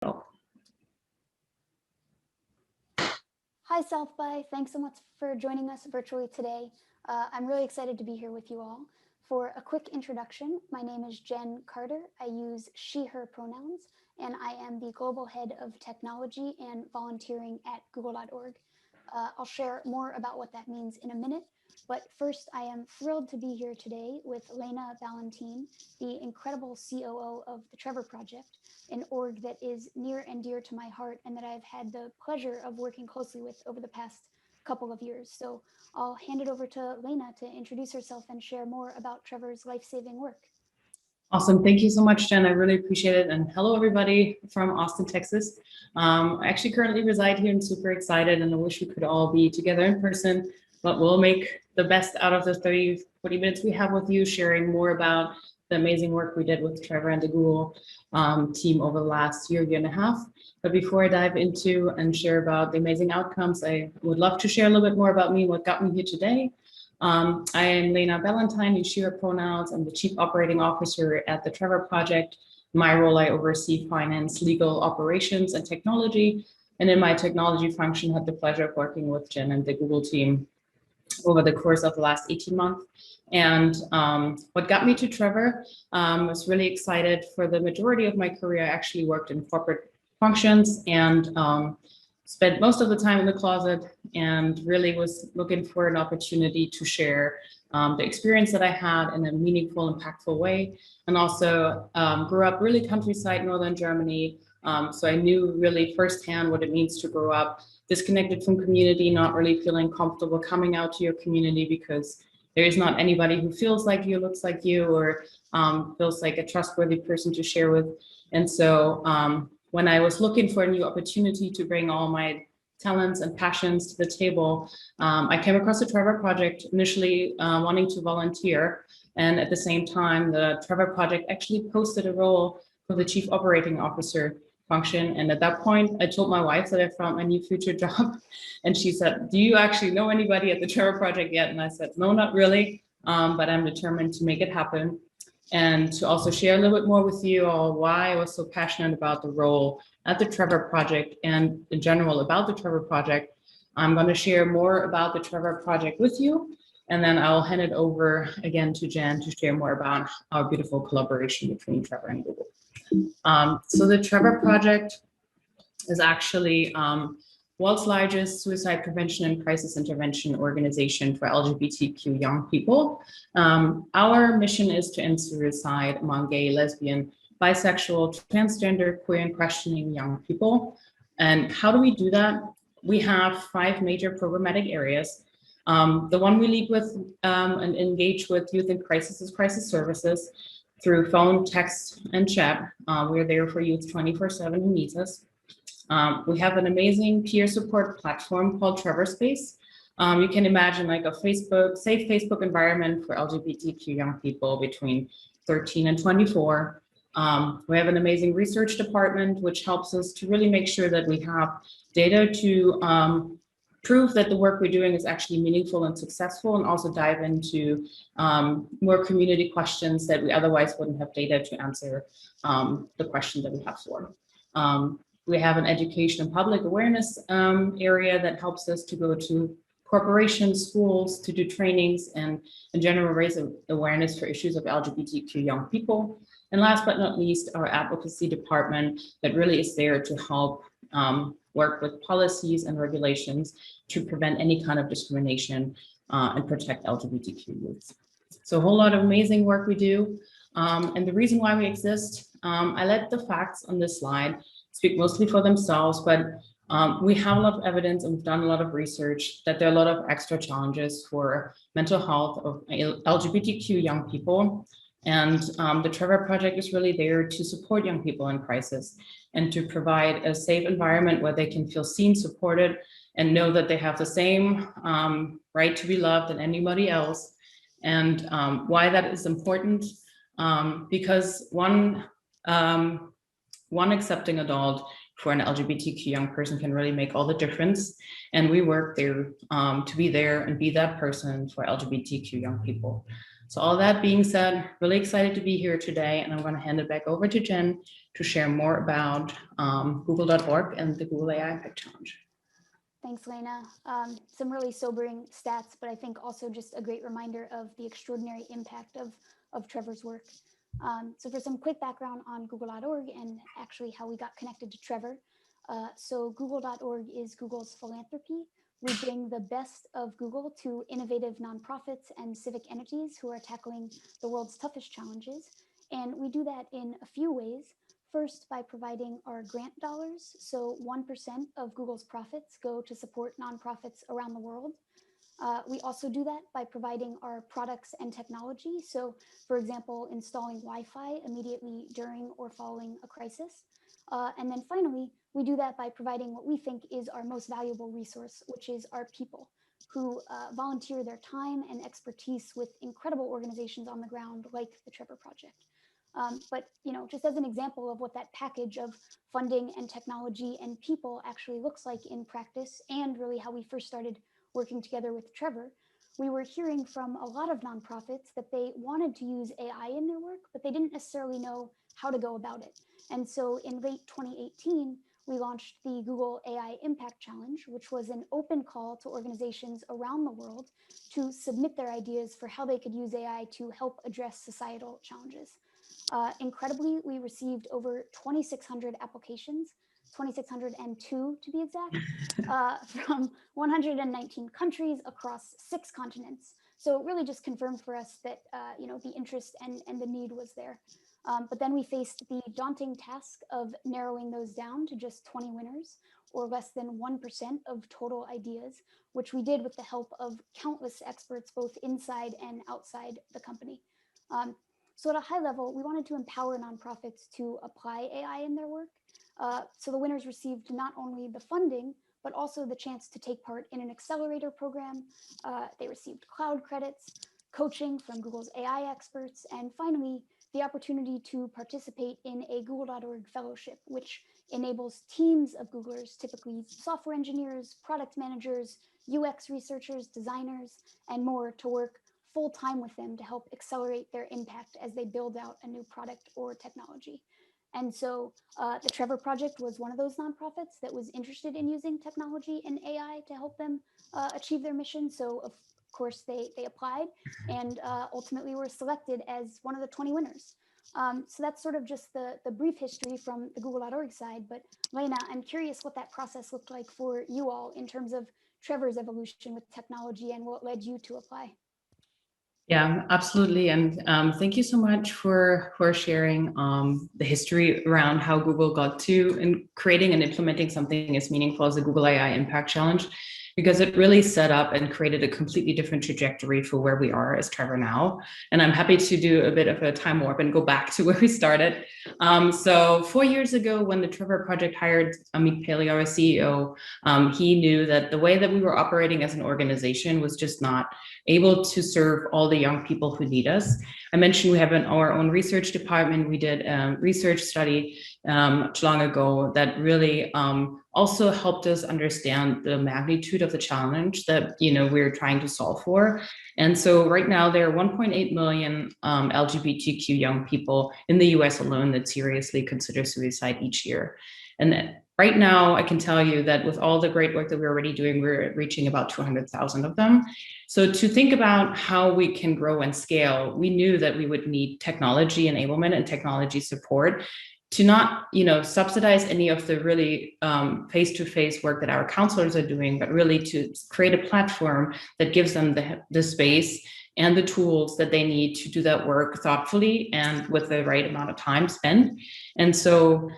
Hi South by, thanks so much for joining us virtually today. I'm really excited to be here with you all. For a quick introduction, my name is Jen Carter. I use she, her pronouns, and I am the Global Head of Technology and Volunteering at google.org. I'll share more about what that means in a minute, but first I am thrilled to be here today with Lena Valentine, the incredible COO of the Trevor Project, an org that is near and dear to my heart and that I've had the pleasure of working closely with over the past couple of years. So I'll hand it over to Lena to introduce herself and share more about Trevor's life-saving work. Awesome. Thank you so much, Jen. I really appreciate it. And hello, everybody from Austin, Texas. I actually currently reside here and super excited, and I wish we could all be together in person, but we'll make the best out of the 30, 40 minutes we have with you, sharing more about the amazing work we did with Trevor and the Google team over the last year and a half. But before I dive into and share about the amazing outcomes, I would love to share a little bit more about me, what got me here today. I am Lena Valentine, use she, her pronouns. I'm the Chief Operating Officer at the Trevor Project. In my role, I oversee finance, legal, operations, and technology. And in my technology function, had the pleasure of working with Jen and the Google team over the course of the last 18 months. And what got me to Trevor, was really excited. For the majority of my career, I actually worked in corporate functions and spent most of the time in the closet, and really was looking for an opportunity to share the experience that I had in a meaningful, impactful way. And also grew up really countryside, northern Germany. So I knew really firsthand what it means to grow up disconnected from community, not really feeling comfortable coming out to your community because there is not anybody who feels like you, looks like you, or feels like a trustworthy person to share with. And so when I was looking for a new opportunity to bring all my talents and passions to the table, I came across the Trevor Project, initially wanting to volunteer. And at the same time, the Trevor Project actually posted a role for the Chief Operating Officer function. And at that point, I told my wife that I found my new future job. And she said, do you actually know anybody at the Trevor Project yet? And I said, no, not really, but I'm determined to make it happen. And to also share a little bit more with you all why I was so passionate about the role at the Trevor Project and in general about the Trevor Project, I'm going to share more about the Trevor Project with you. And then I'll hand it over again to Jen to share more about our beautiful collaboration between Trevor and Google. So the Trevor Project is actually world's largest suicide prevention and crisis intervention organization for LGBTQ young people. Our mission is to end suicide among gay, lesbian, bisexual, transgender, queer, and questioning young people. And how do we do that? We have 5 major programmatic areas. The one we lead with and engage with youth in crisis is crisis services through phone, text, and chat. We're there for youth 24/7 who needs us. We have an amazing peer support platform called Trevor Space. You can imagine like a safe Facebook environment for LGBTQ young people between 13 and 24. We have an amazing research department, which helps us to really make sure that we have data to prove that the work we're doing is actually meaningful and successful, and also dive into more community questions that we otherwise wouldn't have data to answer the question that we have for. We have an education and public awareness area that helps us to go to corporations, schools, to do trainings and in general raise awareness for issues of LGBTQ young people. And last but not least, our advocacy department that really is there to help work with policies and regulations to prevent any kind of discrimination and protect LGBTQ youth. So a whole lot of amazing work we do. And the reason why we exist, I let the facts on this slide speak mostly for themselves, but we have a lot of evidence and we've done a lot of research that there are a lot of extra challenges for mental health of LGBTQ young people. And the Trevor Project is really there to support young people in crisis and to provide a safe environment where they can feel seen, supported, and know that they have the same right to be loved than anybody else. And why that is important, because one accepting adult for an LGBTQ young person can really make all the difference. And we work there to be there and be that person for LGBTQ young people. So all that being said, really excited to be here today, and I'm going to hand it back over to Jen to share more about google.org and the Google AI Impact Challenge. Thanks, Lena. Some really sobering stats, but I think also just a great reminder of the extraordinary impact of Trevor's work. So for some quick background on google.org and actually how we got connected to Trevor. So google.org is Google's philanthropy. We bring the best of Google to innovative nonprofits and civic entities who are tackling the world's toughest challenges. And we do that in a few ways. First, by providing our grant dollars. So 1% of Google's profits go to support nonprofits around the world. We also do that by providing our products and technology. So, for example, installing Wi-Fi immediately during or following a crisis. And then finally, we do that by providing what we think is our most valuable resource, which is our people, who volunteer their time and expertise with incredible organizations on the ground like the Trevor Project. But just as an example of what that package of funding and technology and people actually looks like in practice, and really how we first started working together with Trevor, we were hearing from a lot of nonprofits that they wanted to use AI in their work, but they didn't necessarily know how to go about it. And so in late 2018, we launched the Google AI Impact Challenge, which was an open call to organizations around the world to submit their ideas for how they could use AI to help address societal challenges. Incredibly, we received over 2,600 applications, 2,602 to be exact, from 119 countries across 6 continents. So it really just confirmed for us that the interest and the need was there. But then we faced the daunting task of narrowing those down to just 20 winners, or less than 1% of total ideas, which we did with the help of countless experts, both inside and outside the company. So at a high level, we wanted to empower nonprofits to apply AI in their work. So the winners received not only the funding, but also the chance to take part in an accelerator program. They received cloud credits, coaching from Google's AI experts, and finally, the opportunity to participate in a google.org fellowship, which enables teams of Googlers, typically software engineers, product managers, UX researchers, designers, and more, to work full-time with them to help accelerate their impact as they build out a new product or technology. And so the Trevor Project was one of those nonprofits that was interested in using technology and AI to help them achieve their mission. So of course they applied and ultimately were selected as one of the 20 winners. So that's sort of just the brief history from the google.org side. But Lena, I'm curious what that process looked like for you all in terms of Trevor's evolution with technology and what led you to apply. Yeah, absolutely. And thank you so much for sharing the history around how Google got to and creating and implementing something as meaningful as the Google AI Impact Challenge, because it really set up and created a completely different trajectory for where we are as Trevor now. And I'm happy to do a bit of a time warp and go back to where we started. So 4 years ago, when the Trevor Project hired Amit Paley, our CEO, he knew that the way that we were operating as an organization was just not able to serve all the young people who need us. I mentioned we have our own research department. We did a research study long ago that really also helped us understand the magnitude of the challenge that we're trying to solve for. And so right now there are 1.8 million LGBTQ young people in the US alone that seriously consider suicide each year. And right now, I can tell you that with all the great work that we're already doing, we're reaching about 200,000 of them. So to think about how we can grow and scale, we knew that we would need technology enablement and technology support to not, subsidize any of the really face-to-face work that our counselors are doing, but really to create a platform that gives them the space and the tools that they need to do that work thoughtfully and with the right amount of time spent. And so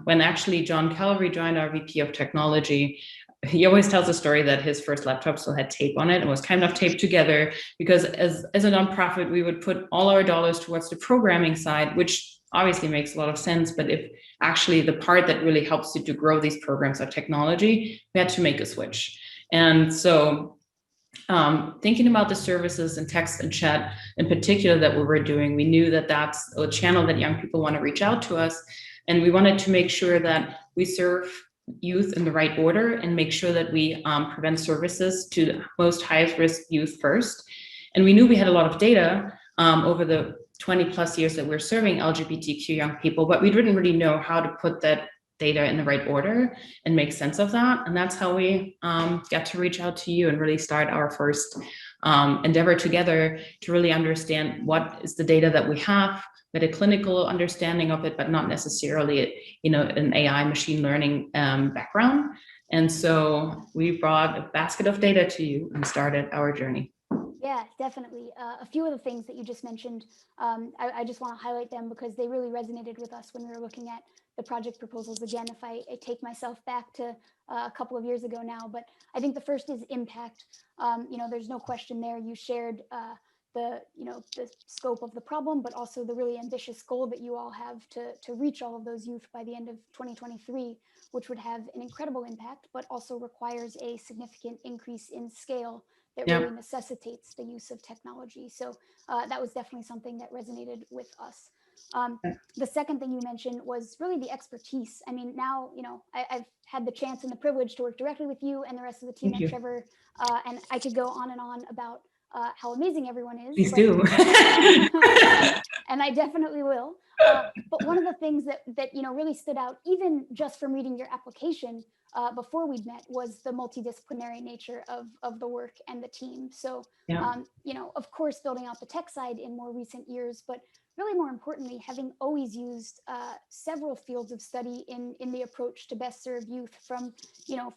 when actually John Callery joined, our VP of technology, he always tells a story that his first laptop still had tape on it and was kind of taped together because as a nonprofit, we would put all our dollars towards the programming side, which obviously makes a lot of sense. But if actually the part that really helps you to grow these programs are technology, we had to make a switch. And so thinking about the services and text and chat in particular that we were doing, we knew that that's a channel that young people want to reach out to us. And we wanted to make sure that we serve youth in the right order and make sure that we prevent services to the most highest risk youth first. And we knew we had a lot of data, over the 20 plus years that we're serving LGBTQ young people, but we didn't really know how to put that data in the right order and make sense of that. And that's how we got to reach out to you and really start our first endeavor together to really understand what is the data that we have, with a clinical understanding of it, but not necessarily, an AI machine learning background. And so we brought a basket of data to you and started our journey. Yeah, definitely. A few of the things that you just mentioned, I just want to highlight them because they really resonated with us when we were looking at the project proposals. Again, if I take myself back to a couple of years ago now, but I think the first is impact. There's no question there. You shared the scope of the problem, but also the really ambitious goal that you all have to reach all of those youth by the end of 2023, which would have an incredible impact, but also requires a significant increase in scale that really necessitates the use of technology. So that was definitely something that resonated with us. The second thing you mentioned was really the expertise. I mean, now, I've had the chance and the privilege to work directly with you and the rest of the team at Trevor, and I could go on and on about how amazing everyone is. Please do. And I definitely will. But one of the things that really stood out, even just from reading your application before we'd met, was the multidisciplinary nature of the work and the team. So, of course, building out the tech side in more recent years, but really more importantly, having always used several fields of study in the approach to best serve youth, from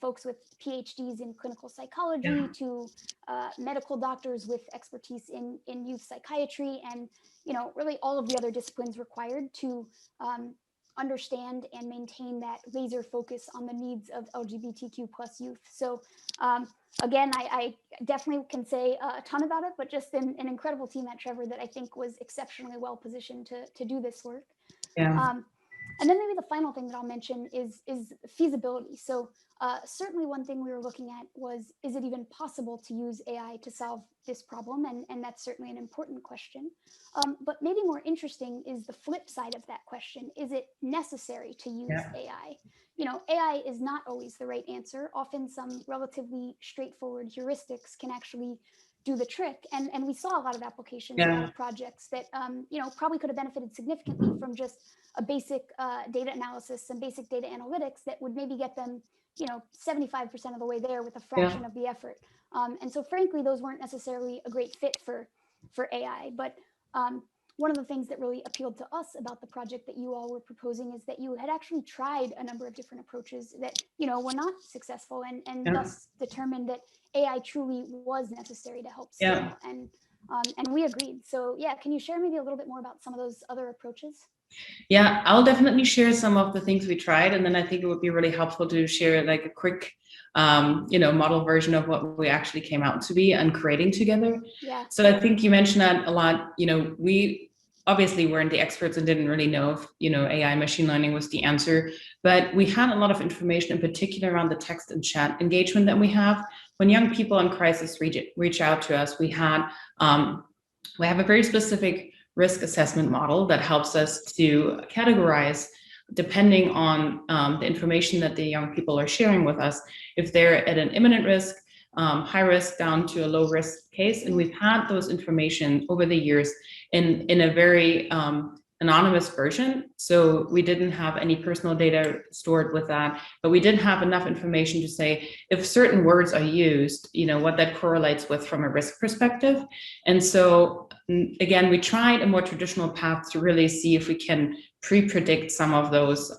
folks with PhDs in clinical psychology to medical doctors with expertise in youth psychiatry, and really all of the other disciplines required to understand and maintain that laser focus on the needs of LGBTQ plus youth. So again, I definitely can say a ton about it, but just an incredible team at Trevor that I think was exceptionally well positioned to do this work. And then maybe the final thing that I'll mention is feasibility. So certainly one thing we were looking at was, is it even possible to use AI to solve this problem? And that's certainly an important question. But maybe more interesting is the flip side of that question. Is it necessary to use AI? AI is not always the right answer. Often some relatively straightforward heuristics can actually do the trick. And we saw a lot of applications, a lot of projects that, probably could have benefited significantly from just a basic data analysis and basic data analytics that would maybe get them, 75% of the way there with a fraction of the effort. And so frankly, those weren't necessarily a great fit for AI. But one of the things that really appealed to us about the project that you all were proposing is that you had actually tried a number of different approaches that, were not successful, and thus determined that AI truly was necessary to help scale. And we agreed. So can you share maybe a little bit more about some of those other approaches? Yeah, I'll definitely share some of the things we tried, and then I think it would be really helpful to share like a quick model version of what we actually came out to be and creating together. So I think you mentioned that a lot. We obviously weren't the experts and didn't really know if AI machine learning was the answer, but we had a lot of information, in particular around the text and chat engagement that we have. When young people in crisis reach out to us, we have a very specific risk assessment model that helps us to categorize, depending on the information that the young people are sharing with us, if they're at an imminent risk, high risk, down to a low risk case. And we've had those information over the years in a very anonymous version. So we didn't have any personal data stored with that, but we did have enough information to say if certain words are used, what that correlates with from a risk perspective. And so again, we tried a more traditional path to really see if we can pre-predict some of those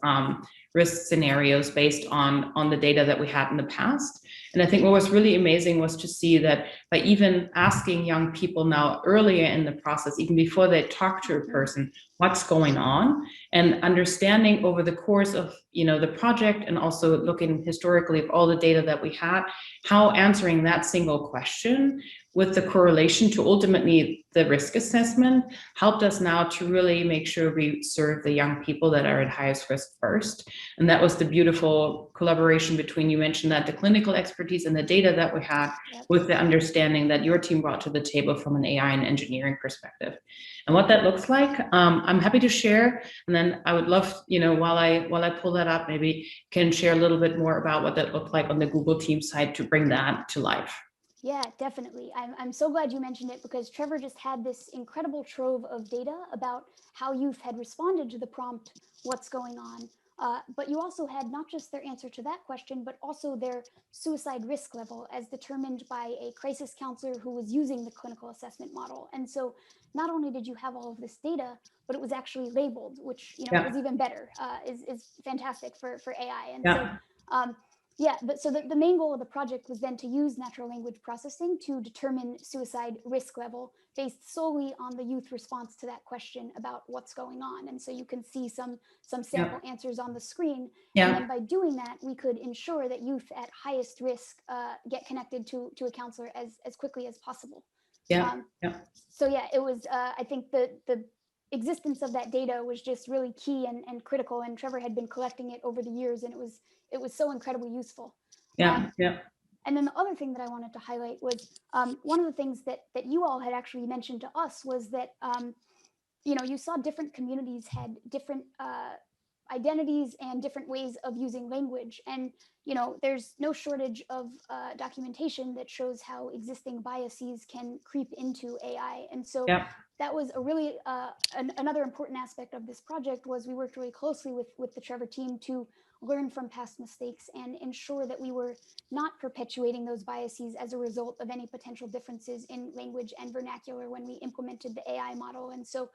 risk scenarios based on the data that we had in the past. And I think what was really amazing was to see that by even asking young people now earlier in the process, even before they talk to a person, what's going on, and understanding over the course of the project, and also looking historically at all the data that we had, how answering that single question with the correlation to ultimately the risk assessment helped us now to really make sure we serve the young people that are at highest risk first. And that was the beautiful collaboration between, you mentioned that, the clinical expertise and the data that we had, with the understanding that your team brought to the table from an AI and engineering perspective. And what that looks like, I'm happy to share. And then I would love, while I pull that up, maybe can share a little bit more about what that looked like on the Google team side to bring that to life. Yeah, definitely. I'm so glad you mentioned it because Trevor just had this incredible trove of data about how youth had responded to the prompt, what's going on? But you also had not just their answer to that question, but also their suicide risk level as determined by a crisis counselor who was using the clinical assessment model. And so not only did you have all of this data, but it was actually labeled, which Yeah, is even better, is fantastic for AI. And so yeah, um, yeah, but so the main goal of the project was then to use natural language processing to determine suicide risk level based solely on the youth response to that question about what's going on. And so you can see some yeah, sample answers on the screen. And yeah, then by doing that, we could ensure that youth at highest risk get connected to a counselor as quickly as possible. yeah, Um, yeah. so yeah, it was, I think the existence of that data was just really key and critical. And Trevor had been collecting it over the years, and it was so incredibly useful. Yeah, Um, yeah, and then the other thing that I wanted to highlight was one of the things that you all had actually mentioned to us was that you saw different communities had different identities and different ways of using language. And there's no shortage of documentation that shows how existing biases can creep into AI. And so yeah, that was a really another important aspect of this project was we worked really closely with the Trevor team to learn from past mistakes and ensure that we were not perpetuating those biases as a result of any potential differences in language and vernacular when we implemented the AI model. And so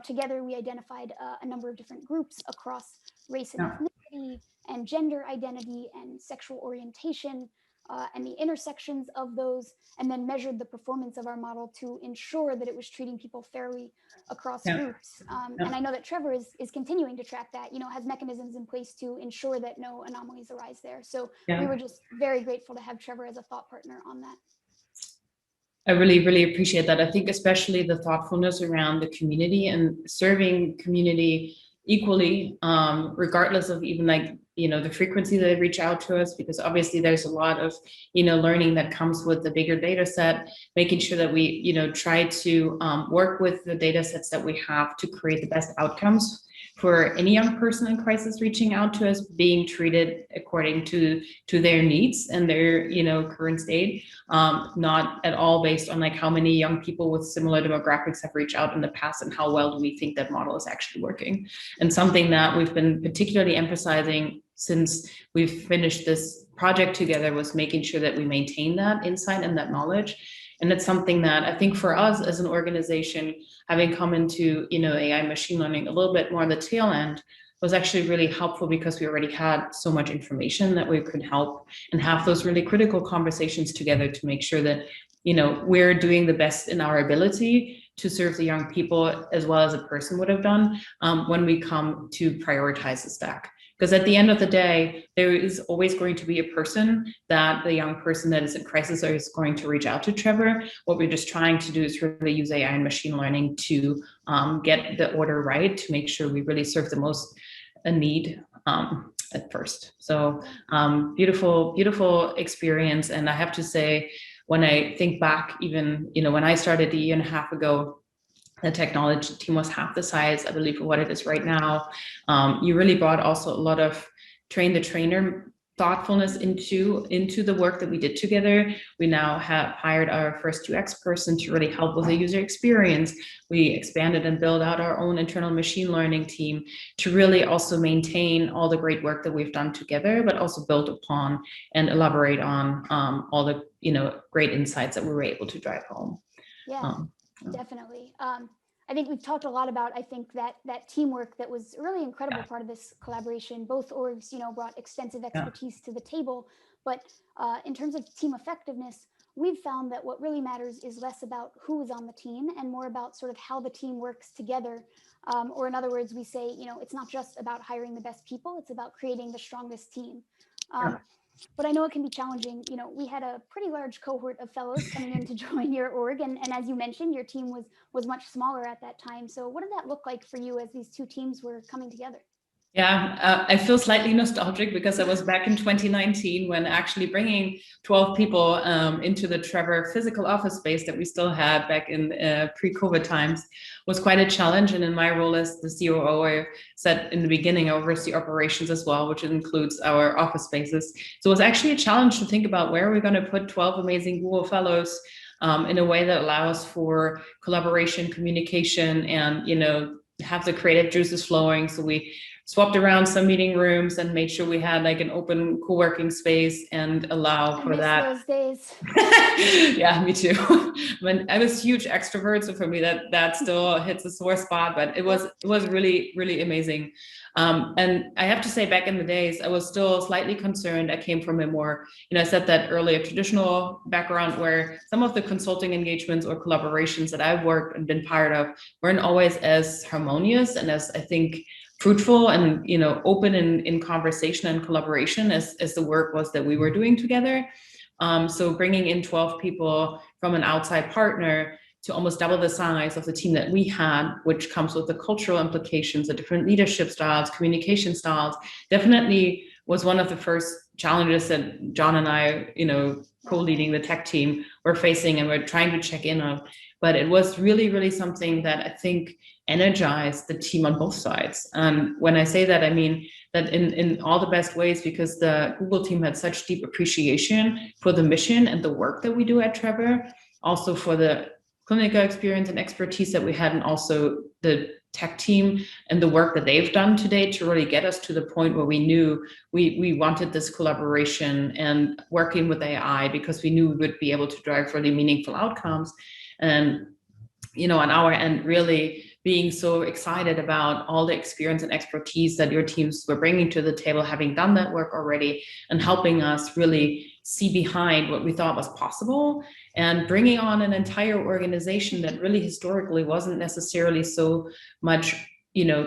together we identified a number of different groups across race and yeah. ethnicity and gender identity and sexual orientation and the intersections of those, and then measured the performance of our model to ensure that it was treating people fairly across Yeah, groups. yeah, And I know that Trevor is continuing to track that, has mechanisms in place to ensure that no anomalies arise there. So we yeah. were just very grateful to have Trevor as a thought partner on that. I really, really appreciate that. I think especially the thoughtfulness around the community and serving community equally, regardless of even like, the frequency that they reach out to us, because obviously there's a lot of, learning that comes with the bigger data set, making sure that we, try to work with the data sets that we have to create the best outcomes for any young person in crisis reaching out to us, being treated according to their needs and their, current state, not at all based on like how many young people with similar demographics have reached out in the past and how well do we think that model is actually working. And something that we've been particularly emphasizing since we've finished this project together was making sure that we maintain that insight and that knowledge. And it's something that I think for us as an organization, having come into, AI machine learning a little bit more on the tail end, was actually really helpful because we already had so much information that we could help and have those really critical conversations together to make sure that, we're doing the best in our ability to serve the young people as well as a person would have done when we come to prioritize the stack. Because at the end of the day, there is always going to be a person that the young person that is in crisis is going to reach out to Trevor. What we're just trying to do is really use AI and machine learning to get the order right, to make sure we really serve the most a need at first. So beautiful, beautiful experience. And I have to say, when I think back, even, when I started a year and a half ago, the technology team was half the size, I believe, of what it is right now. You really brought also a lot of train the trainer thoughtfulness into the work that we did together. We now have hired our first UX person to really help with the user experience. We expanded and built out our own internal machine learning team to really also maintain all the great work that we've done together, but also build upon and elaborate on all the great insights that we were able to drive home. Yeah, definitely. I think we've talked a lot about, I think that teamwork that was a really incredible part of this collaboration. Both orgs, brought extensive expertise to the table, but in terms of team effectiveness, we've found that what really matters is less about who is on the team and more about sort of how the team works together. Or in other words, we say, it's not just about hiring the best people, it's about creating the strongest team. But I know it can be challenging. We had a pretty large cohort of fellows coming in to join your org. And as you mentioned, your team was much smaller at that time. So what did that look like for you as these two teams were coming together? Yeah, I feel slightly nostalgic because I was back in 2019 when actually bringing 12 people into the Trevor physical office space that we still had back in pre-COVID times was quite a challenge. And in my role as the COO, I said in the beginning, I oversee operations as well, which includes our office spaces. So it was actually a challenge to think about where we're going to put 12 amazing Google Fellows in a way that allows for collaboration, communication, and, have the creative juices flowing. So we swapped around some meeting rooms and made sure we had like an open co-working space and allow for that. I miss those days. Yeah, me too. I was a huge extrovert, so for me that still hits a sore spot, but it was really, really amazing. And I have to say, back in the days, I was still slightly concerned. I came from a more, I said that earlier, traditional background where some of the consulting engagements or collaborations that I've worked and been part of weren't always as harmonious and as, I think, fruitful and open in conversation and collaboration as the work was that we were doing together. So bringing in 12 people from an outside partner to almost double the size of the team that we had, which comes with the cultural implications, the different leadership styles, communication styles, definitely was one of the first challenges that John and I, co-leading the tech team, were facing and we're trying to check in on. But it was really, really something that I think energized the team on both sides. And when I say that, I mean that in all the best ways, because the Google team had such deep appreciation for the mission and the work that we do at Trevor, also for the clinical experience and expertise that we had, and also the tech team and the work that they've done today to really get us to the point where we knew we wanted this collaboration and working with AI, because we knew we would be able to drive really meaningful outcomes. And on our end, really being so excited about all the experience and expertise that your teams were bringing to the table, having done that work already, and helping us really see behind what we thought was possible, and bringing on an entire organization that really historically wasn't necessarily so much,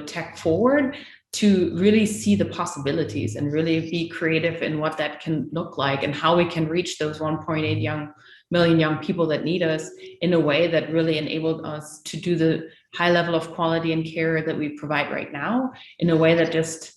tech forward, to really see the possibilities and really be creative in what that can look like and how we can reach those 1.8 million young people that need us in a way that really enabled us to do the high level of quality and care that we provide right now in a way that just,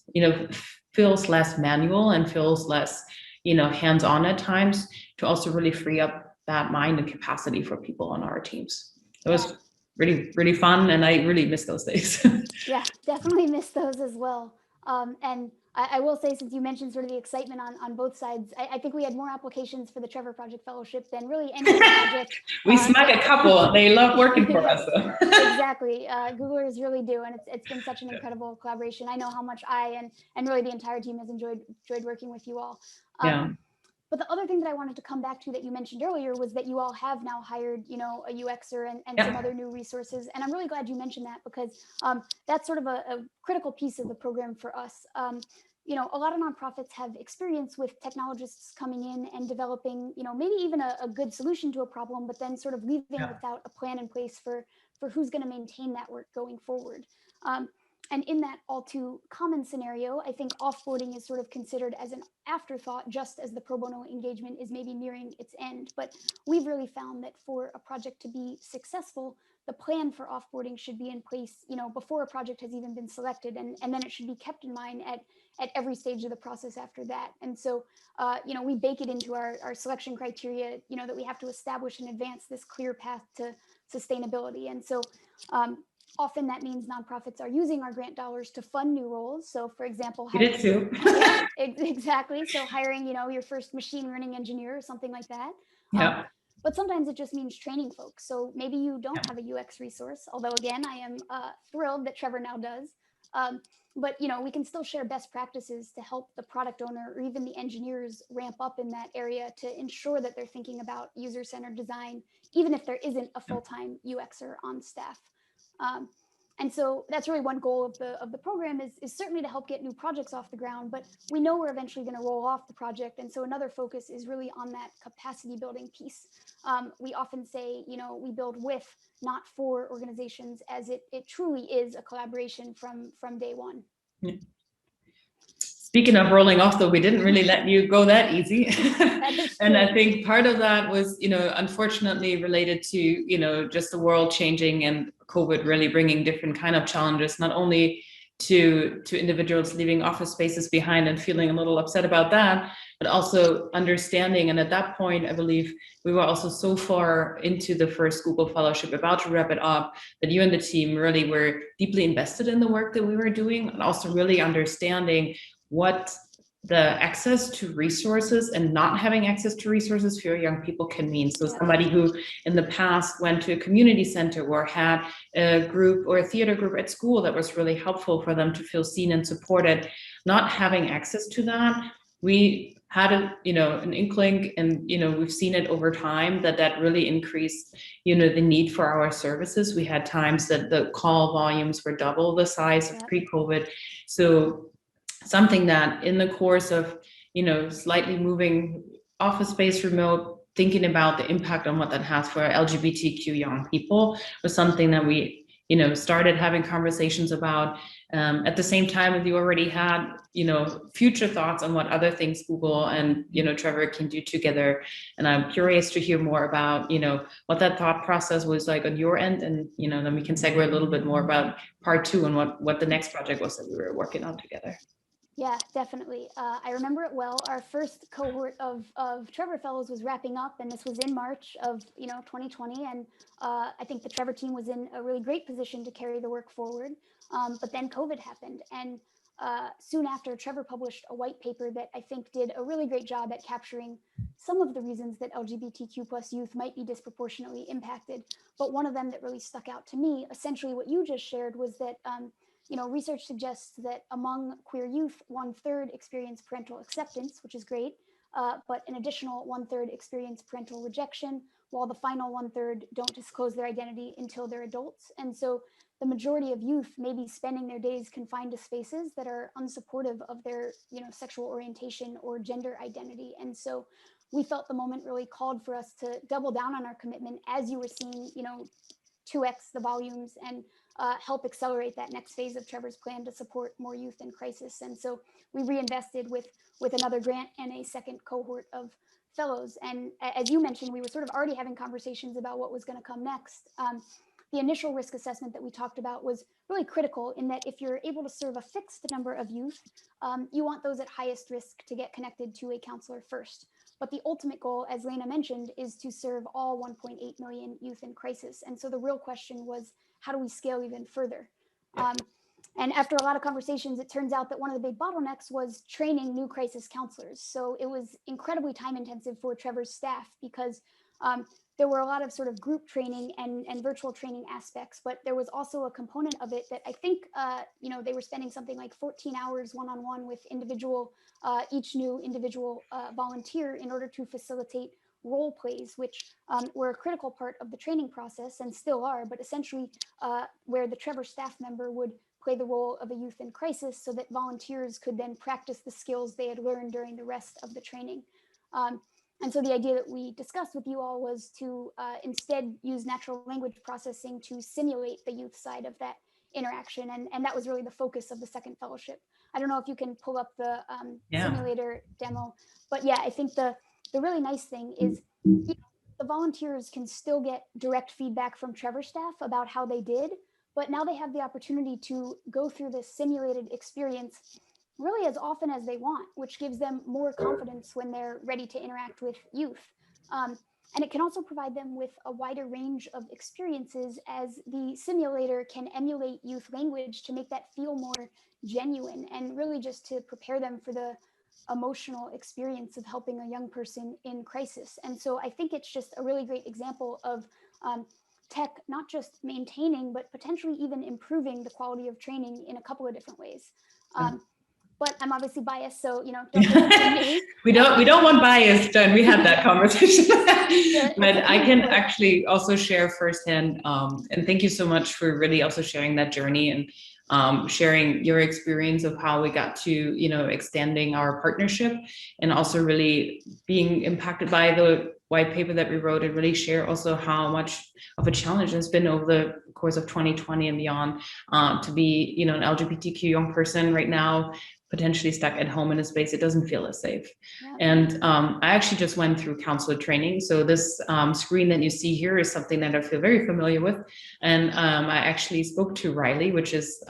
feels less manual and feels less, hands-on at times, to also really free up that mind and capacity for people on our teams. It was really, really fun, and I really miss those days. Yeah, definitely miss those as well. And I will say, since you mentioned sort of the excitement on both sides, I think we had more applications for the Trevor Project Fellowship than really any other project. We snuck a couple. They love working for us, though. Exactly. Googlers really do. And it's been such an incredible collaboration. I know how much I and really the entire team has enjoyed working with you all. But the other thing that I wanted to come back to that you mentioned earlier was that you all have now hired, a UXer and some other new resources. And I'm really glad you mentioned that, because that's sort of a critical piece of the program for us. A lot of nonprofits have experience with technologists coming in and developing, maybe even a good solution to a problem, but then sort of leaving without a plan in place for who's going to maintain that work going forward. And in that all too common scenario, I think offboarding is sort of considered as an afterthought, just as the pro bono engagement is maybe nearing its end. But we've really found that for a project to be successful, the plan for offboarding should be in place, before a project has even been selected, and then it should be kept in mind at every stage of the process after that. And so, we bake it into our selection criteria, that we have to establish in advance this clear path to sustainability. And so, often that means nonprofits are using our grant dollars to fund new roles. So, for example, hiring, did too. Yeah, exactly. So hiring, your first machine learning engineer or something like that. Yeah. But sometimes it just means training folks. So maybe you don't have a UX resource, although again, I am thrilled that Trevor now does. But we can still share best practices to help the product owner or even the engineers ramp up in that area to ensure that they're thinking about user-centered design, even if there isn't a full-time UXer on staff. And so that's really one goal of the program is certainly to help get new projects off the ground, but we know we're eventually going to roll off the project. And so another focus is really on that capacity building piece. We often say, we build with, not for organizations, as it truly is a collaboration from day one. Yeah. Speaking of rolling off, though, we didn't really let you go that easy. And I think part of that was, unfortunately related to, just the world changing and COVID really bringing different kind of challenges, not only to individuals leaving office spaces behind and feeling a little upset about that, but also understanding. And at that point, I believe we were also so far into the first Google Fellowship, about to wrap it up, that you and the team really were deeply invested in the work that we were doing, and also really understanding what the access to resources and not having access to resources for young people can mean. So somebody who in the past went to a community center or had a group or a theater group at school that was really helpful for them to feel seen and supported, not having access to that, we had an inkling, and we've seen it over time that really increased the need for our services. We had times that the call volumes were double the size of pre-COVID. So something that in the course of slightly moving office space remote, thinking about the impact on what that has for LGBTQ young people was something that we started having conversations about. At the same time as you already had future thoughts on what other things Google and Trevor can do together. And I'm curious to hear more about what that thought process was like on your end, and then we can segue a little bit more about part 2 and what the next project was that we were working on together. Yeah, definitely. I remember it well. Our first cohort of Trevor Fellows was wrapping up, and this was in March of 2020. And I think the Trevor team was in a really great position to carry the work forward. But then COVID happened, and soon after, Trevor published a white paper that I think did a really great job at capturing some of the reasons that LGBTQ plus youth might be disproportionately impacted. But one of them that really stuck out to me, essentially what you just shared, was that research suggests that among queer youth, 1/3 experience parental acceptance, which is great, but an additional 1/3 experience parental rejection, while the final 1/3 don't disclose their identity until they're adults. And so the majority of youth may be spending their days confined to spaces that are unsupportive of their sexual orientation or gender identity. And so we felt the moment really called for us to double down on our commitment, as you were seeing 2x the volumes, and help accelerate that next phase of Trevor's plan to support more youth in crisis. And so we reinvested with another grant and a second cohort of fellows. And as you mentioned, we were sort of already having conversations about what was going to come next. The initial risk assessment that we talked about was really critical, in that if you're able to serve a fixed number of youth, you want those at highest risk to get connected to a counselor first. But the ultimate goal, as Lena mentioned, is to serve all 1.8 million youth in crisis. And so the real question was, how do we scale even further? And after a lot of conversations, it turns out that one of the big bottlenecks was training new crisis counselors. So it was incredibly time intensive for Trevor's staff, because there were a lot of sort of group training and virtual training aspects, but there was also a component of it that I think, they were spending something like 14 hours one-on-one with each new individual volunteer in order to facilitate role plays, which were a critical part of the training process and still are, but essentially where the Trevor staff member would play the role of a youth in crisis so that volunteers could then practice the skills they had learned during the rest of the training. And so the idea that we discussed with you all was to instead use natural language processing to simulate the youth side of that interaction. And that was really the focus of the second fellowship. I don't know if you can pull up the simulator demo, but yeah, I think the really nice thing is the volunteers can still get direct feedback from Trevor staff about how they did, but now they have the opportunity to go through this simulated experience really as often as they want, which gives them more confidence when they're ready to interact with youth. And it can also provide them with a wider range of experiences, as the simulator can emulate youth language to make that feel more genuine, and really just to prepare them for the emotional experience of helping a young person in crisis. And so I think it's just a really great example of tech not just maintaining, but potentially even improving the quality of training in a couple of different ways. But I'm obviously biased, so don't take it from me. we don't want bias, Jen. We had that conversation. But I can actually also share firsthand, and thank you so much for really also sharing that journey and sharing your experience of how we got to extending our partnership, and also really being impacted by the white paper that we wrote, and really share also how much of a challenge it's been over the course of 2020 and beyond to be an LGBTQ young person right now, potentially stuck at home in a space it doesn't feel as safe. Yeah. And I actually just went through counselor training. So this screen that you see here is something that I feel very familiar with. And I actually spoke to Riley, which is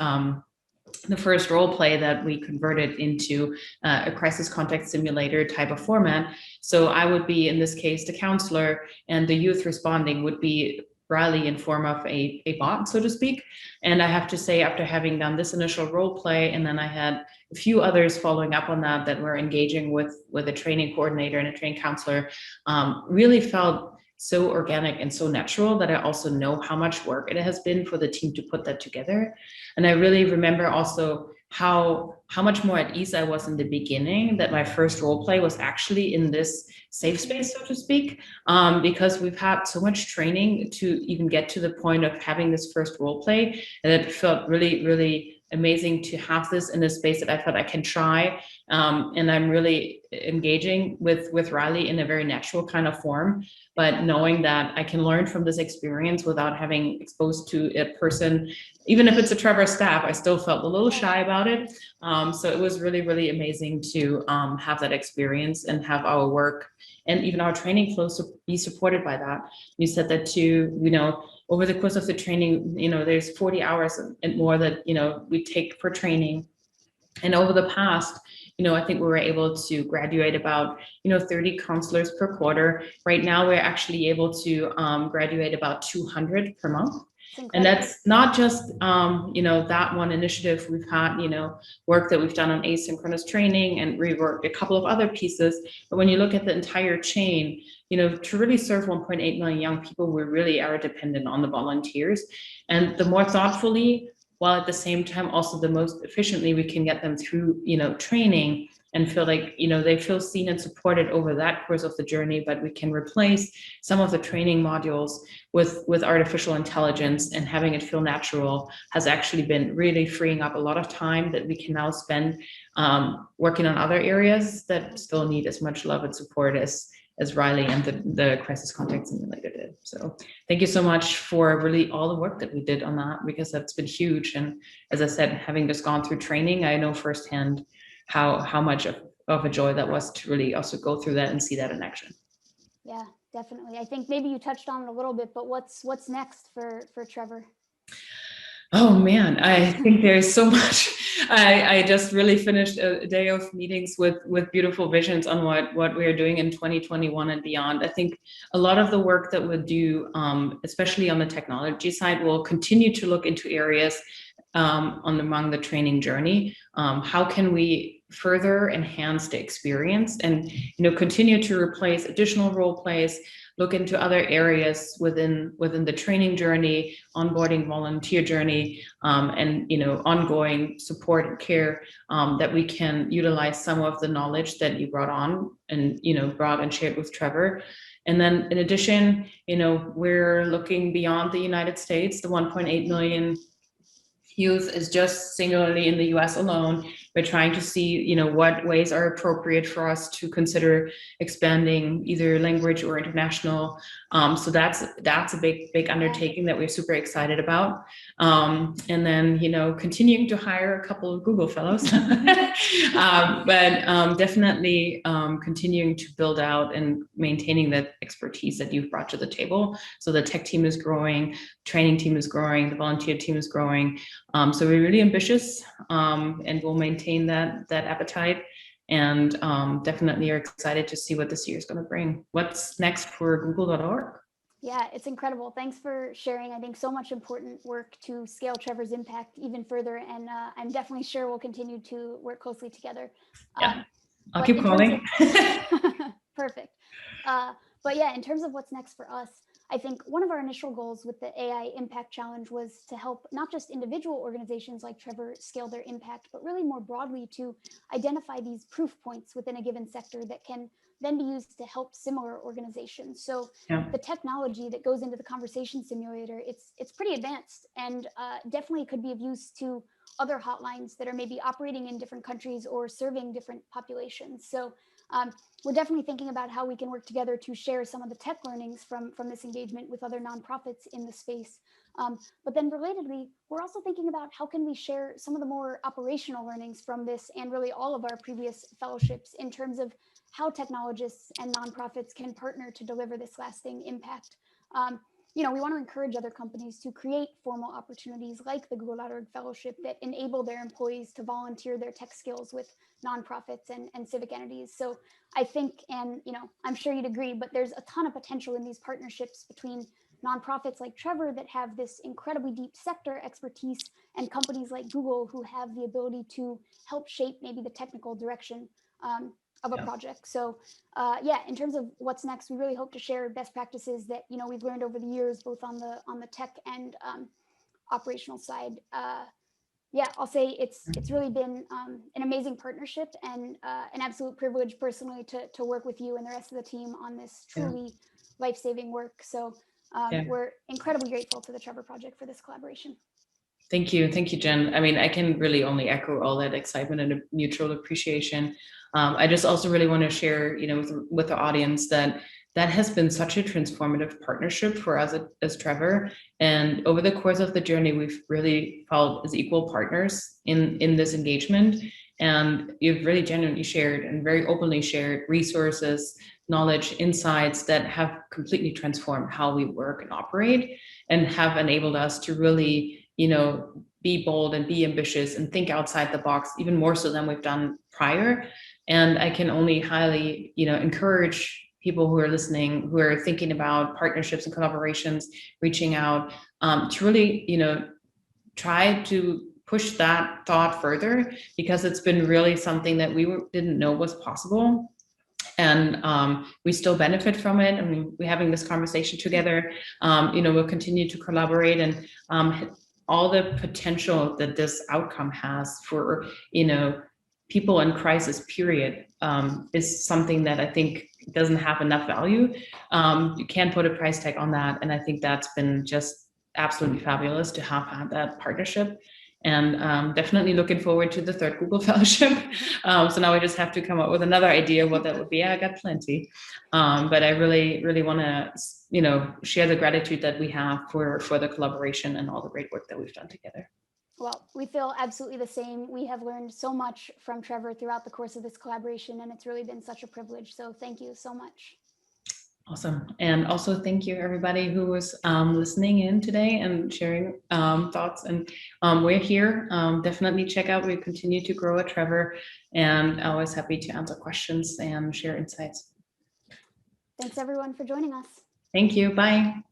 the first role play that we converted into a crisis context simulator type of format. So I would be, in this case, the counselor, and the youth responding would be Riley in form of a bot, so to speak. And I have to say, after having done this initial role play, and then I had a few others following up on that were engaging with a training coordinator and a training counselor, really felt so organic and so natural that I also know how much work it has been for the team to put that together. And I really remember also how much more at ease I was in the beginning, that my first role play was actually in this safe space, so to speak, because we've had so much training to even get to the point of having this first role play, and it felt really, really amazing to have this in a space that I thought I can try. And I'm really engaging with Riley in a very natural kind of form, but knowing that I can learn from this experience without having exposed to a person. Even if it's a Trevor staff, I still felt a little shy about it. So it was really, really amazing to have that experience and have our work and even our training flow be supported by that. You said that too, over the course of the training, there's 40 hours and more that, we take for training. And over the past, I think we were able to graduate about, 30 counselors per quarter. Right now, we're actually able to graduate about 200 per month. And that's not just, that one initiative. We've had, work that we've done on asynchronous training and reworked a couple of other pieces. But when you look at the entire chain, to really serve 1.8 million young people, we really are dependent on the volunteers. And the more thoughtfully, while at the same time also the most efficiently we can get them through, training and feel like, they feel seen and supported over that course of the journey, but we can replace some of the training modules with artificial intelligence, and having it feel natural has actually been really freeing up a lot of time that we can now spend working on other areas that still need as much love and support as Riley and the crisis context simulator did. So thank you so much for really all the work that we did on that, because that's been huge. And as I said, having just gone through training, I know firsthand how much of a joy that was to really also go through that and see that in action. Yeah, definitely. I think maybe you touched on it a little bit, but what's next for Trevor? Oh man, I think there's so much. I just really finished a day of meetings with beautiful visions on what we're doing in 2021 and beyond. I think a lot of the work that we'll do, especially on the technology side, will continue to look into areas among the training journey. How can we further enhance the experience and continue to replace additional role plays, look into other areas within the training journey, onboarding volunteer journey, and ongoing support and care, that we can utilize some of the knowledge that you brought on and brought and shared with Trevor. And then in addition, we're looking beyond the United States. The 1.8 million youth is just singularly in the US alone. We're trying to see, what ways are appropriate for us to consider expanding either language or international. So that's a big undertaking that we're super excited about. And then, continuing to hire a couple of Google fellows, but definitely continuing to build out and maintaining that expertise that you've brought to the table. So the tech team is growing, training team is growing, the volunteer team is growing. So we're really ambitious, and we'll maintain that appetite, and definitely are excited to see what this year is going to bring. What's next for google.org? Yeah, it's incredible. Thanks for sharing. I think so much important work to scale Trevor's impact even further, and I'm definitely sure we'll continue to work closely together. Yeah, I'll keep calling. Perfect. But yeah, in terms of what's next for us, I think one of our initial goals with the AI Impact Challenge was to help not just individual organizations like Trevor scale their impact, but really more broadly to identify these proof points within a given sector that can then be used to help similar organizations. So the technology that goes into the conversation simulator, it's pretty advanced, and definitely could be of use to other hotlines that are maybe operating in different countries or serving different populations. So we're definitely thinking about how we can work together to share some of the tech learnings from this engagement with other nonprofits in the space. But then relatedly, we're also thinking about how can we share some of the more operational learnings from this and really all of our previous fellowships in terms of how technologists and nonprofits can partner to deliver this lasting impact. we want to encourage other companies to create formal opportunities like the Google.org Fellowship that enable their employees to volunteer their tech skills with nonprofits and civic entities. So I think, and I'm sure you'd agree, but there's a ton of potential in these partnerships between nonprofits like Trevor that have this incredibly deep sector expertise and companies like Google who have the ability to help shape maybe the technical direction of a project. So in terms of what's next, we really hope to share best practices that we've learned over the years, both on the tech and operational side. I'll say it's really been an amazing partnership and an absolute privilege personally to work with you and the rest of the team on this truly life-saving work. So we're incredibly grateful to the Trevor Project for this collaboration. Thank you, Jen. I mean, I can really only echo all that excitement and mutual appreciation. I just also really want to share, with the audience that has been such a transformative partnership for us as Trevor. And over the course of the journey, we've really felt as equal partners in this engagement. And you've really genuinely shared and very openly shared resources, knowledge, insights that have completely transformed how we work and operate and have enabled us to really, be bold and be ambitious and think outside the box, even more so than we've done prior. And I can only highly, encourage people who are listening, who are thinking about partnerships and collaborations, reaching out to really, try to push that thought further, because it's been really something that we didn't know was possible. And we still benefit from it. I mean, we're having this conversation together. We'll continue to collaborate, and all the potential that this outcome has for, people in crisis, period, is something that I think doesn't have enough value. You can't put a price tag on that. And I think that's been just absolutely fabulous to have had that partnership. And definitely looking forward to the third Google Fellowship. So now we just have to come up with another idea of what that would be. I got plenty. But I really, really want to, share the gratitude that we have for the collaboration and all the great work that we've done together. Well, we feel absolutely the same. We have learned so much from Trevor throughout the course of this collaboration, and it's really been such a privilege. So thank you so much. Awesome. And also thank you everybody who was listening in today and sharing thoughts. And we're here. Definitely check out. We continue to grow at Trevor, and always happy to answer questions and share insights. Thanks everyone for joining us. Thank you. Bye.